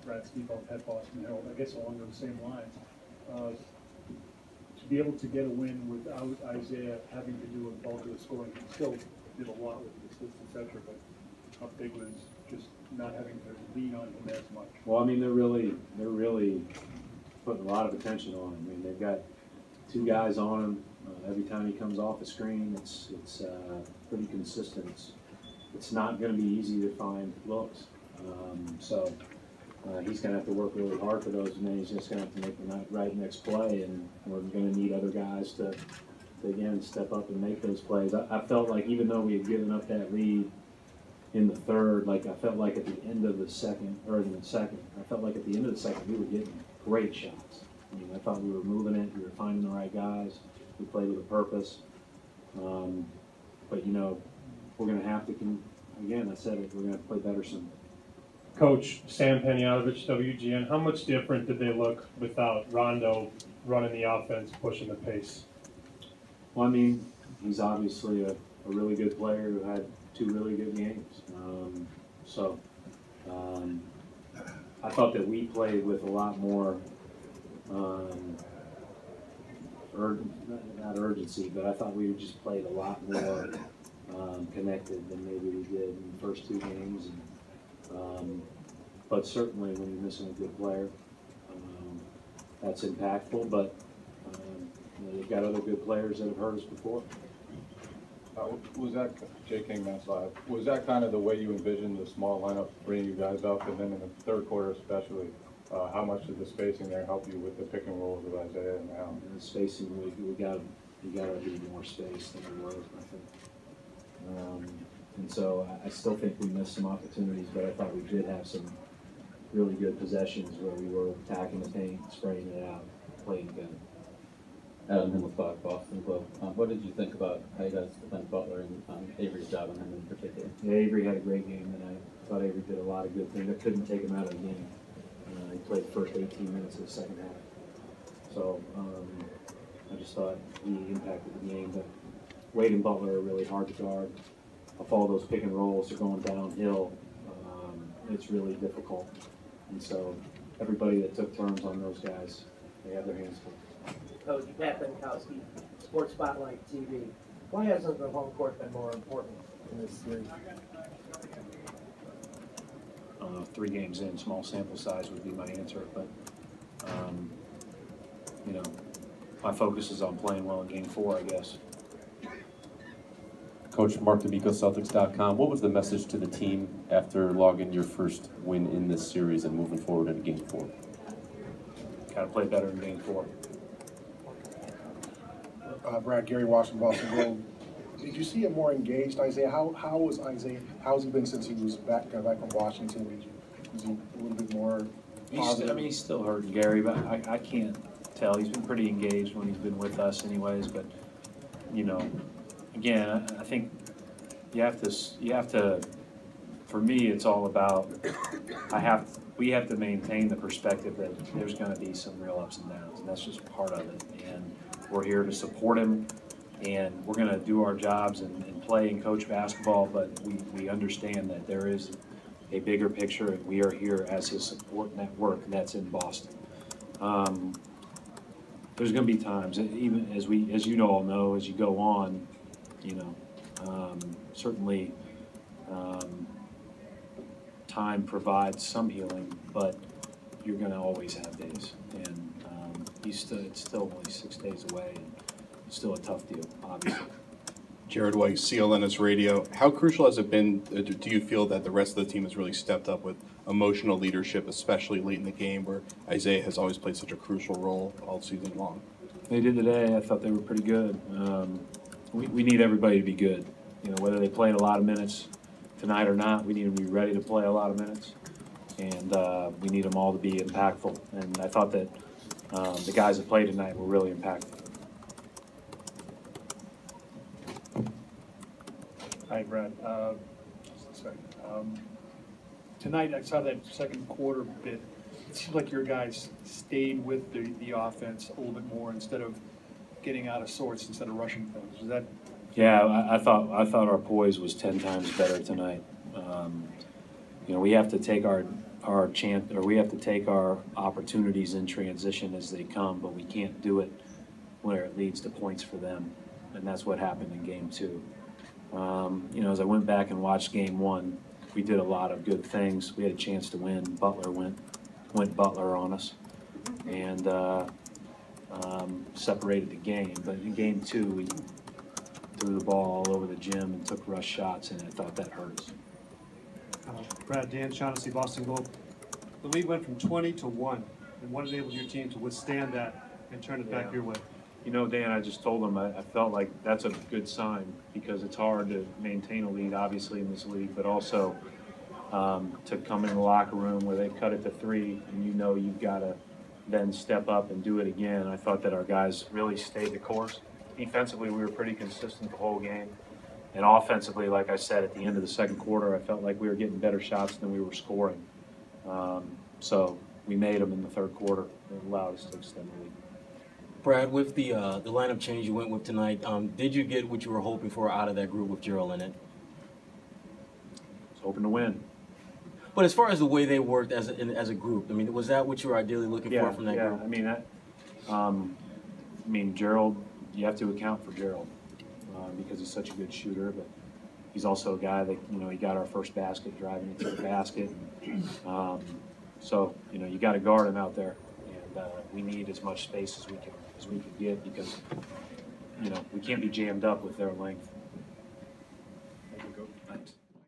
Brad Steve at Boston Herald, I guess along those same lines. To be able to get a win without Isaiah having to do a bulk of the scoring, he still did a lot with the assists, etc. But how big was just not having to lean on him as much? Well, I mean, they're really putting a lot of attention on him. I mean, they've got two guys on him. Every time he comes off the screen, it's pretty consistent. It's not going to be easy to find looks. So he's going to have to work really hard for those, and then he's just going to have to make the right next play, and we're going to need other guys to again step up and make those plays. I felt like even though we had given up that lead in the third, like I felt like at the end of the second, I felt like at the end of the second we were getting great shots. I mean, I thought we were moving it, we were finding the right guys, we played with a purpose. But you know, we're going to have to, again, I said it, we're going to play better soon. Coach Sam Panayotovich, WGN, how much different did they look without Rondo running the offense, pushing the pace? Well, I mean, he's obviously a really good player who had two really good games. I thought that we played with a lot more, not urgency, but I thought we just played a lot more connected than maybe we did in the first two games. But certainly when you're missing a good player, that's impactful, but you know, you've got other good players that have hurt us before. Was that, Jay King, Mass Live, was that kind of the way you envisioned the small lineup bringing you guys up? And then in the third quarter especially, how much did the spacing there help you with the pick and rolls of Isaiah and Allen? And the spacing, we got to be more space than we were, I think. And so I still think we missed some opportunities, but I thought we did have some really good possessions where we were attacking the paint, spraying it out, playing good. Adam Himmelstock, Boston Globe. What did you think about how you guys defend Butler and Avery's job on him in particular? Yeah, Avery had a great game tonight. I thought Avery did a lot of good things. I couldn't take him out of the game. He played the first 18 minutes of the second half. So I just thought he impacted the game. But Wade and Butler are really hard to guard. If all those pick and rolls are going downhill, it's really difficult. And so everybody that took turns on those guys, they have their hands full. Coach Pat Benkowski, Sports Spotlight TV. Why hasn't the home court been more important in this series? 3 games in, small sample size would be my answer, but you know, my focus is on playing well in Game 4, I guess. Coach Mark D'Amico, Celtics.com. What was the message to the team after logging your first win in this series and moving forward into Game 4? Got to play better in Game 4. Brad, Gary Washington, Boston Globe. Did you see a more engaged Isaiah? How was Isaiah? How has he been since he was back from Washington? Was he a little bit more positive? He's still hurting, Gary, but I can't tell. He's been pretty engaged when he's been with us, anyways. But you know, again, I think you have to. For me, it's all about we have to maintain the perspective that there's going to be some real ups and downs, and that's just part of it. And we're here to support him, and we're going to do our jobs and play and coach basketball, but we understand that there is a bigger picture, and we are here as his support network, and that's in Boston. There's going to be times, even as you all know, as you go on, you know, certainly time provides some healing, but you're going to always have days, and it's still only 6 days away, and it's still a tough deal, obviously. Jared Weiss, CLNS Radio. How crucial has it been, do you feel that the rest of the team has really stepped up with emotional leadership, especially late in the game where Isaiah has always played such a crucial role all season long? They did today. I thought they were pretty good. We need everybody to be good. You know, whether they played a lot of minutes tonight or not, we need them to be ready to play a lot of minutes. And we need them all to be impactful. And I thought that the guys that played tonight were really impactful. Hi, Brad. Tonight, I saw that second quarter bit. It seems like your guys stayed with the offense a little bit more instead of getting out of sorts, instead of rushing things. Was that? Yeah, I thought our poise was 10 times better tonight. You know, we have to take our our chance, or we have to take our opportunities in transition as they come, but we can't do it where it leads to points for them, and that's what happened in game 2. You know, as I went back and watched game 1, we did a lot of good things. We had a chance to win. Butler went Butler on us, and separated the game. But in game 2, we threw the ball all over the gym and took rush shots, and I thought that hurt us. Brad, Dan Shaughnessy, Boston Globe. The lead went from 20 to 1, and what enabled your team to withstand that and turn it back your way? You know, Dan, I just told him I felt like that's a good sign, because it's hard to maintain a lead, obviously, in this league, but also to come in the locker room where they cut it to 3, and you know you've got to then step up and do it again. I thought that our guys really stayed the course. Defensively, we were pretty consistent the whole game. And offensively, like I said, at the end of the second quarter, I felt like we were getting better shots than we were scoring. So we made them in the third quarter. It allowed us to extend the lead. Brad, with the lineup change you went with tonight, did you get what you were hoping for out of that group with Gerald in it? I was hoping to win. But as far as the way they worked as a group, I mean, was that what you were ideally looking for from that group? I mean, Gerald, you have to account for Gerald because he's such a good shooter, but he's also a guy that, you know, he got our first basket driving into the basket. So, you know, you got to guard him out there, and we need as much space as we can get, because, you know, we can't be jammed up with their length.